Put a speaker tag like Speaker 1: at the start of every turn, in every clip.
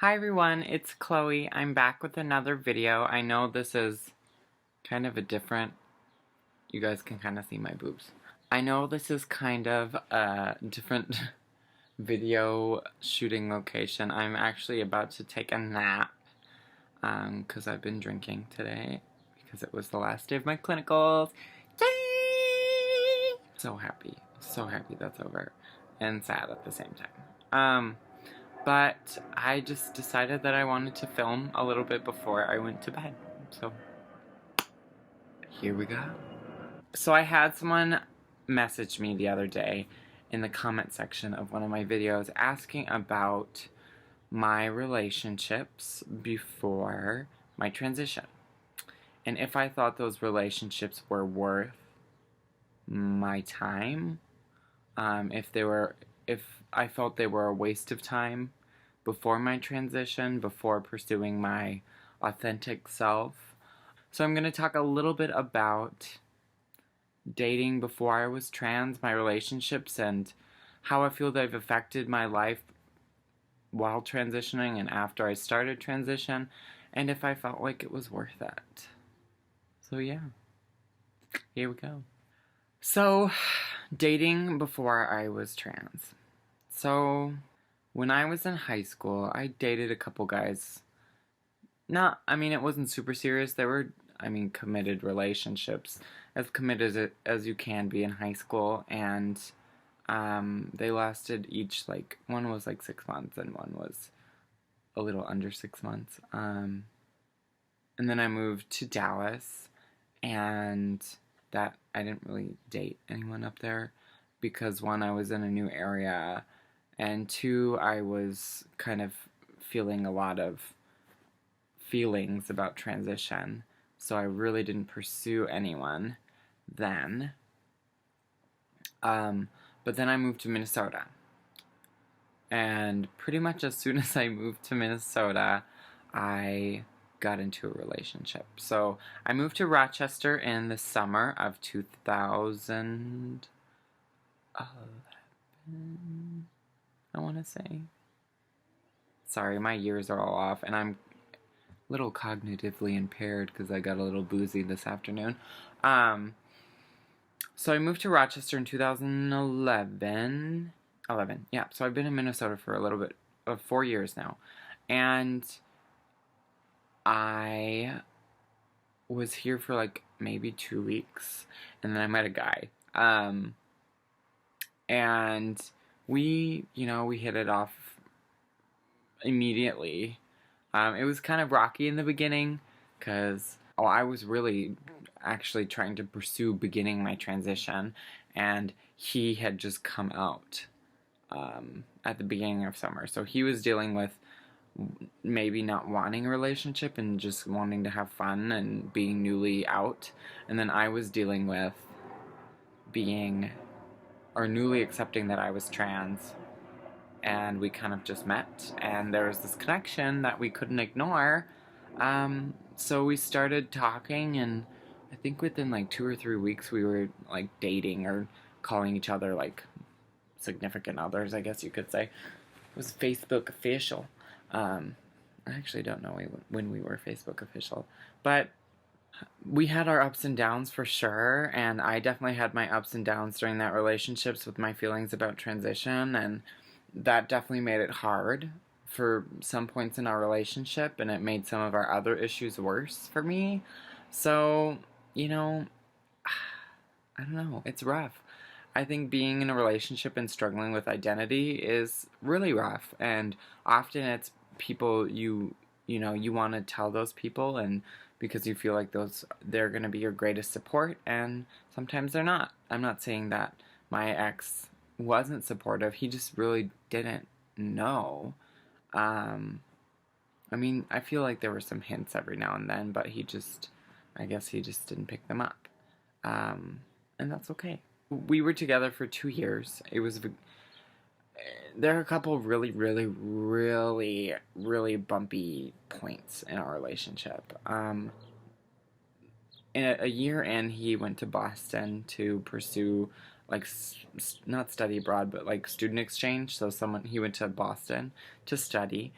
Speaker 1: Hi everyone, it's Chloe. I'm back with another video. I know this is kind of a different, you guys can kind of see my boobs. I know this is kind of a different video shooting location. I'm actually about to take a nap because I've been drinking today because it was the last day of my clinicals. Yay! So happy that's over and sad at the same time. But I just decided that I wanted to film a little bit before I went to bed. So, here we go. So I had someone message me the other day in the comment section of one of my videos asking about my relationships before my transition. And if I thought those relationships were worth my time, if I felt they were a waste of time before my transition, before pursuing my authentic self. So I'm going to talk a little bit about dating before I was trans, my relationships, and how I feel they've affected my life while transitioning and after I started transition, and if I felt like it was worth it. So yeah, here we go. So, dating before I was trans. So, when I was in high school, I dated a couple guys. It wasn't super serious. They were, committed relationships. As committed as you can be in high school. And they lasted each, one was 6 months and one was a little under 6 months. And then I moved to Dallas, and that I didn't really date anyone up there because, one, I was in a new area, and two, I was kind of feeling a lot of feelings about transition, so I really didn't pursue anyone then. But then I moved to Minnesota, and pretty much as soon as I moved to Minnesota, I got into a relationship. So I moved to Rochester in the summer of 2011, I want to say. Sorry, my years are all off, and I'm a little cognitively impaired because I got a little boozy this afternoon. So I moved to Rochester in 2011. Yeah, so I've been in Minnesota for a little bit of 4 years now. And I was here for maybe 2 weeks, and then I met a guy. And we hit it off immediately. It was kind of rocky in the beginning because I was really actually trying to pursue beginning my transition, and he had just come out at the beginning of summer. So he was dealing with maybe not wanting a relationship and just wanting to have fun and being newly out. And then I was dealing with newly accepting that I was trans, and we kind of just met, and there was this connection that we couldn't ignore. So we started talking, and I think within 2 or 3 weeks we were dating or calling each other significant others, I guess you could say. It was Facebook official. I actually don't know when we were Facebook official, but we had our ups and downs for sure, and I definitely had my ups and downs during that relationships with my feelings about transition, and that definitely made it hard for some points in our relationship, and it made some of our other issues worse for me. So, I don't know, it's rough. I think being in a relationship and struggling with identity is really rough, and often it's people you want to tell those people, and because you feel like they're going to be your greatest support, and sometimes they're not. I'm not saying that my ex wasn't supportive, he just really didn't know. I feel like there were some hints every now and then, but I guess he just didn't pick them up. And that's okay. We were together for 2 years. There are a couple really, really, really, really bumpy points in our relationship. In a year in, he went to Boston to pursue, not study abroad, but student exchange. So he went to Boston to study,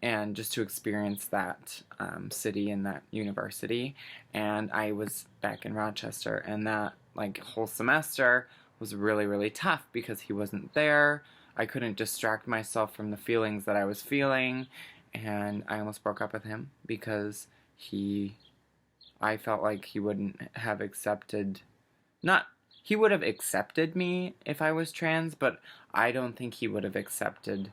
Speaker 1: and just to experience that city and that university. And I was back in Rochester, and that like whole semester was really, really tough because he wasn't there. I couldn't distract myself from the feelings that I was feeling, and I almost broke up with him because I felt like he wouldn't have accepted, not, he would have accepted me if I was trans, but I don't think he would have accepted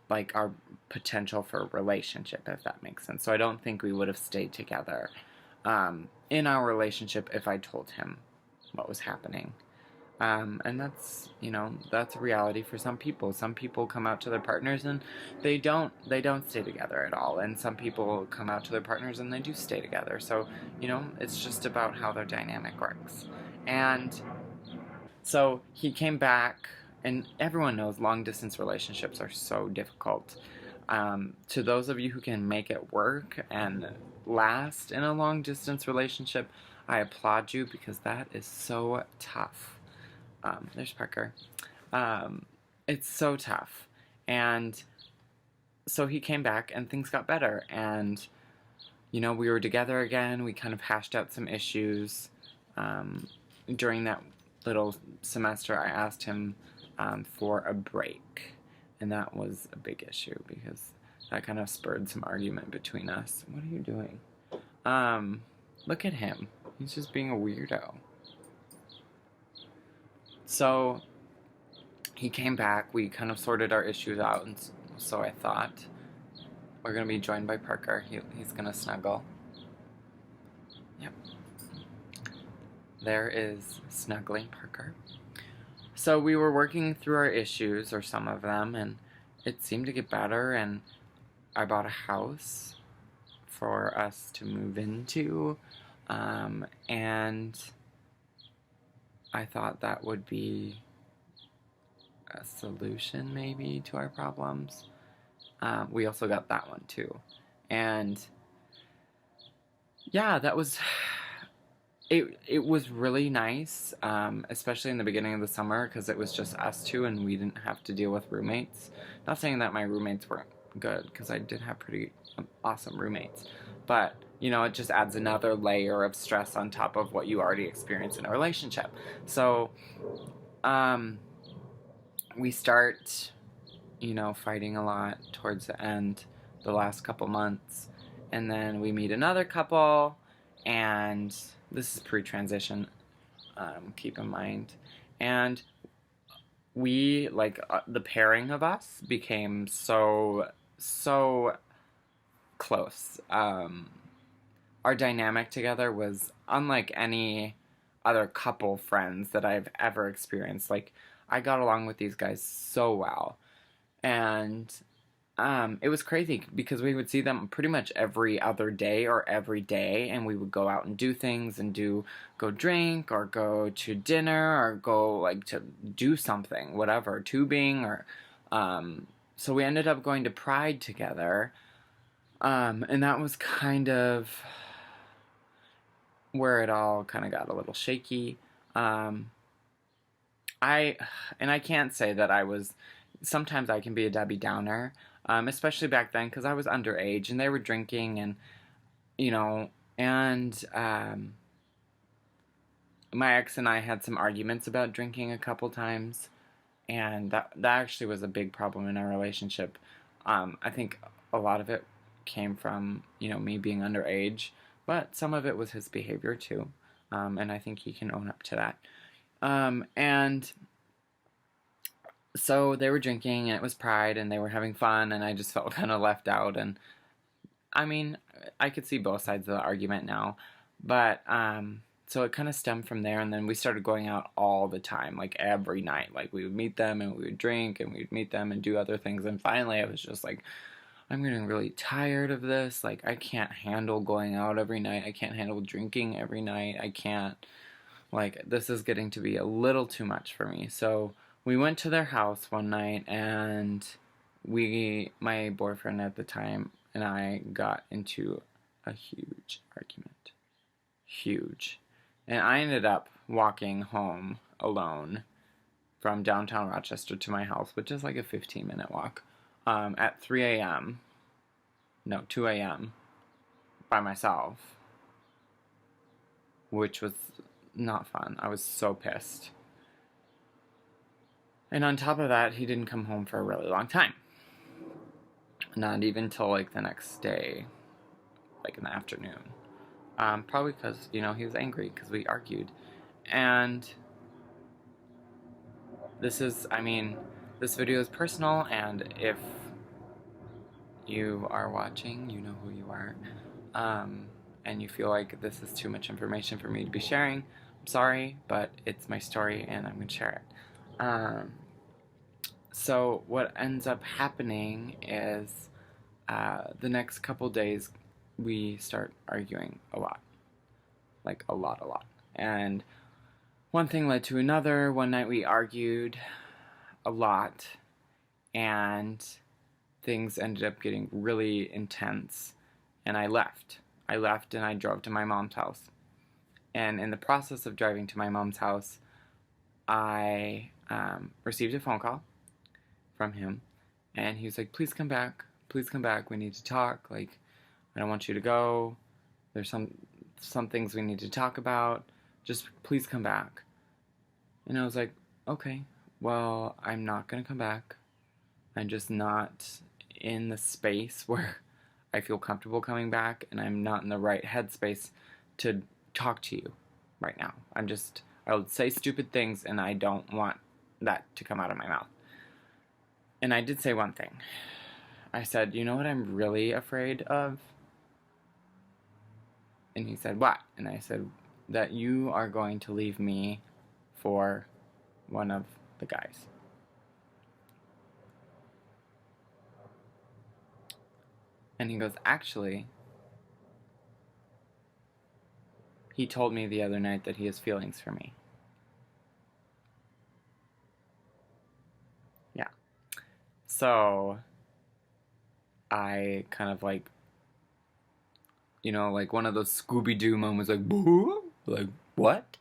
Speaker 1: like our potential for a relationship, if that makes sense. So I don't think we would have stayed together in our relationship if I told him what was happening. And that's, that's a reality for some people. Some people come out to their partners and they don't stay together at all. And some people come out to their partners and they do stay together. So, it's just about how their dynamic works. And so he came back, and everyone knows long distance relationships are so difficult. To those of you who can make it work and last in a long distance relationship, I applaud you, because that is so tough. There's Parker. It's so tough. And so he came back and things got better. And, we were together again. We kind of hashed out some issues. During that little semester, I asked him for a break. And that was a big issue because that kind of spurred some argument between us. What are you doing? Look at him. He's just being a weirdo. So he came back. We kind of sorted our issues out, and so I thought we're going to be joined by Parker. He's going to snuggle. Yep. There is snuggling Parker. So we were working through our issues, or some of them, and it seemed to get better, and I bought a house for us to move into, and I thought that would be a solution maybe to our problems. We also got that one too. And yeah, that was, it was really nice, especially in the beginning of the summer, because it was just us two and we didn't have to deal with roommates. Not saying that my roommates weren't good, because I did have pretty awesome roommates. But, it just adds another layer of stress on top of what you already experience in a relationship. So, we start, fighting a lot towards the end, the last couple months. And then we meet another couple, and this is pre-transition, keep in mind. And we, the pairing of us became so close. Our dynamic together was unlike any other couple friends that I've ever experienced. I got along with these guys so well. And it was crazy because we would see them pretty much every other day or every day, and we would go out and do things and go drink or go to dinner or go to do something, whatever, tubing or so we ended up going to Pride together, and that was kind of where it all kind of got a little shaky. I can't say that I was. Sometimes I can be a Debbie Downer, especially back then because I was underage and they were drinking, and my ex and I had some arguments about drinking a couple times, and that actually was a big problem in our relationship. I think a lot of it came from me being underage, but some of it was his behavior too, and I think he can own up to that. And so they were drinking, and it was Pride, and they were having fun, and I just felt kind of left out. And I mean, I could see both sides of the argument now, but so it kind of stemmed from there, and then we started going out all the time, every night. We would meet them, and we would drink, and we'd meet them and do other things, and finally I was just I'm getting really tired of this. I can't handle going out every night. I can't handle drinking every night. I can't, this is getting to be a little too much for me. So we went to their house one night, and my boyfriend at the time and I got into a huge argument. Huge. And I ended up walking home alone from downtown Rochester to my house, which is a 15-minute walk, at 3 a.m. 2 a.m. by myself, which was not fun. I was so pissed. And on top of that, he didn't come home for a really long time. Not even till like the next day, like in the afternoon. Probably because, he was angry because we argued. And this video is personal, and if you are watching, you know who you are. And you feel like this is too much information for me to be sharing, I'm sorry, but it's my story and I'm going to share it. So what ends up happening is the next couple days we start arguing a lot. Like a lot. And one thing led to another. One night we argued a lot and things ended up getting really intense, and I left and I drove to my mom's house. And in the process of driving to my mom's house, I received a phone call from him, and he was like, please come back, we need to talk, like, I don't want you to go, there's some things we need to talk about, just please come back. And I was like, okay, well, I'm not gonna come back. I'm just not in the space where I feel comfortable coming back, and I'm not in the right headspace to talk to you right now. I would say stupid things, and I don't want that to come out of my mouth. And I did say one thing. I said, you know what I'm really afraid of? And he said, what? And I said, that you are going to leave me for one of the guys. And he goes, actually, he told me the other night that he has feelings for me. Yeah. So, I kind of like, like one of those Scooby-Doo moments, like, boo? Like, what?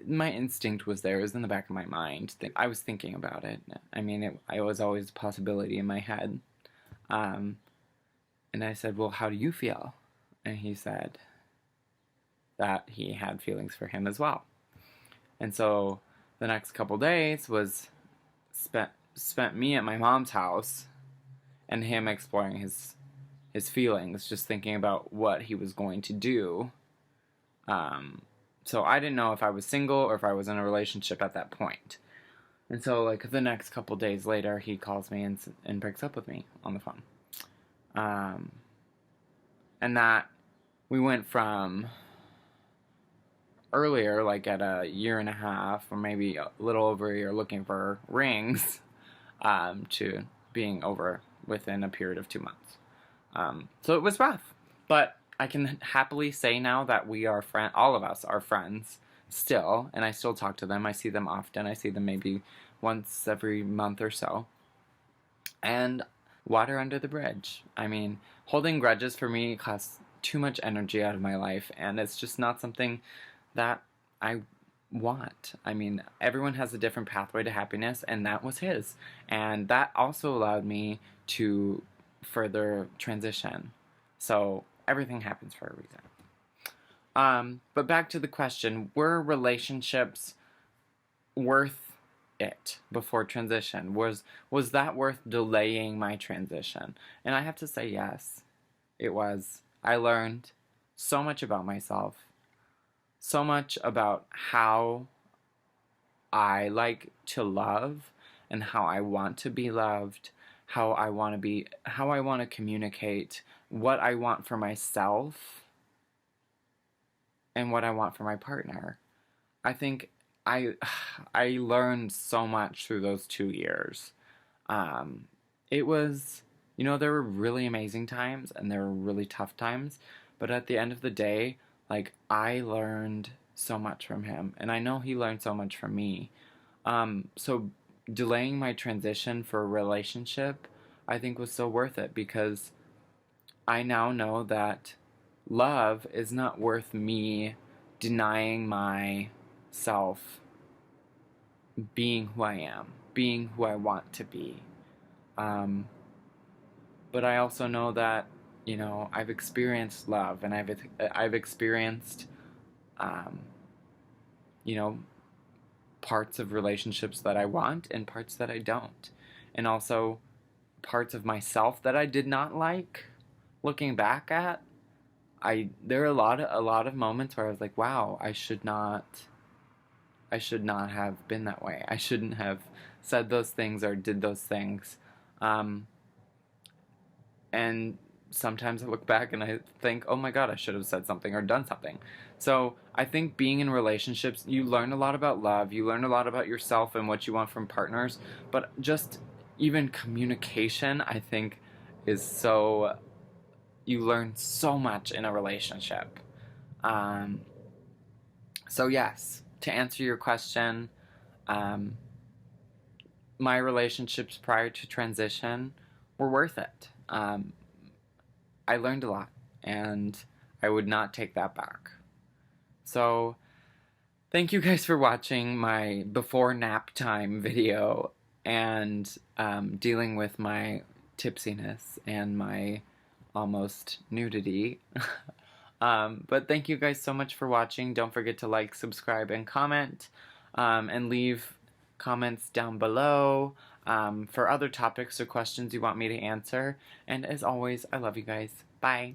Speaker 1: My instinct was there. It was in the back of my mind. I was thinking about it. It was always a possibility in my head. And I said, well, how do you feel? And he said that he had feelings for him as well. And so the next couple days was spent me at my mom's house and him exploring his feelings, just thinking about what he was going to do. So I didn't know if I was single or if I was in a relationship at that point. And so, like, the next couple days later, he calls me and breaks up with me on the phone. And that, we went from earlier, like at a year and a half, or maybe a little over a year looking for rings, to being over within a period of 2 months. So it was rough, but I can happily say now that we are all of us are friends still, and I still talk to them. I see them often. I see them maybe once every month or so. And water under the bridge. Holding grudges for me costs too much energy out of my life, and it's just not something that I want. Everyone has a different pathway to happiness, and that was his. And that also allowed me to further transition. So everything happens for a reason. But back to the question, were relationships worth it before transition? Was that worth delaying my transition? And I have to say yes, it was. I learned so much about myself, so much about how I like to love and how I want to be loved, how I want to communicate, what I want for myself, and what I want for my partner. I think I learned so much through those 2 years. It was, there were really amazing times and there were really tough times, but at the end of the day, like, I learned so much from him, and I know he learned so much from me. So delaying my transition for a relationship, I think, was so worth it, because I now know that love is not worth me denying myself being who I am, being who I want to be. but I also know that, you know, I've experienced love, and I've experienced, um, you know, parts of relationships that I want and parts that I don't, and also parts of myself that I did not like. Looking back at, there are a lot of moments where I was like, wow, I should not have been that way. I shouldn't have said those things or did those things. Um, and sometimes I look back and I think, oh my god, I should have said something or done something. So I think being in relationships, you learn a lot about love, you learn a lot about yourself and what you want from partners, but just even communication, I think, is so, you learn so much in a relationship. Um, so, yes, to answer your question, um, my relationships prior to transition were worth it. I learned a lot, and I would not take that back. So, thank you guys for watching my before nap time video and dealing with my tipsiness and my almost nudity. But thank you guys so much for watching. Don't forget to like, subscribe, and comment, and leave comments down below for other topics or questions you want me to answer. And as always, I love you guys. Bye.